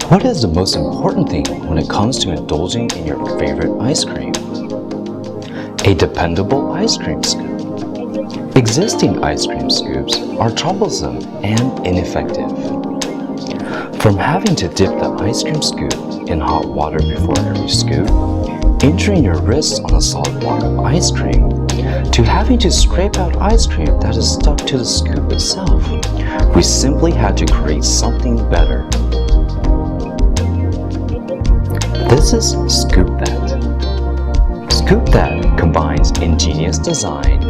What is the most important thing when it comes to indulging in your favorite ice cream? A dependable ice cream scoop. Existing ice cream scoops are troublesome and ineffective. From having to dip the ice cream scoop in hot water before every scoop, injuring your wrists on a solid block of ice cream, to having to scrape out ice cream that is stuck to the scoop itself, we simply had to create something better. This is Scoop That. Scoop That combines ingenious design,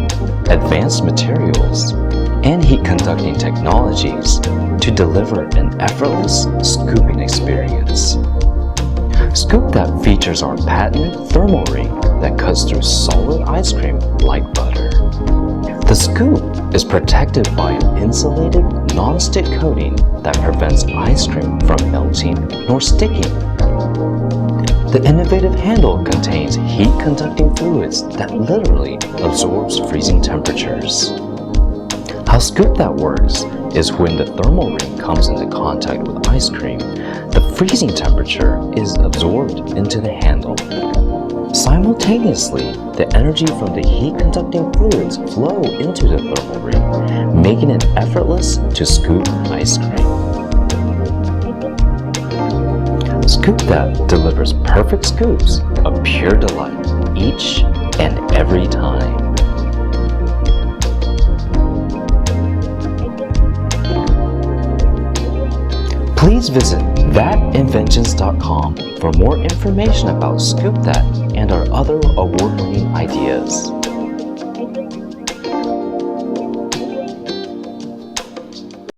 advanced materials, and heat-conducting technologies to deliver an effortless scooping experience. Scoop That features our patented thermal ring that cuts through solid ice cream like butter. The scoop is protected by an insulated, non-stick coating that prevents ice cream from melting nor sticking. The innovative handle contains heat-conducting fluids that literally absorbs freezing temperatures. How Scoop That works is when the thermal ring comes into contact with ice cream, the freezing temperature is absorbed into the handle. Simultaneously, the energy from the heat-conducting fluids flow into the thermal ring, making it effortless to scoop ice cream. Scoop That delivers perfect scoops of pure delight each and every time. Please visit thatinventions.com for more information about Scoop That and our other award-winning ideas.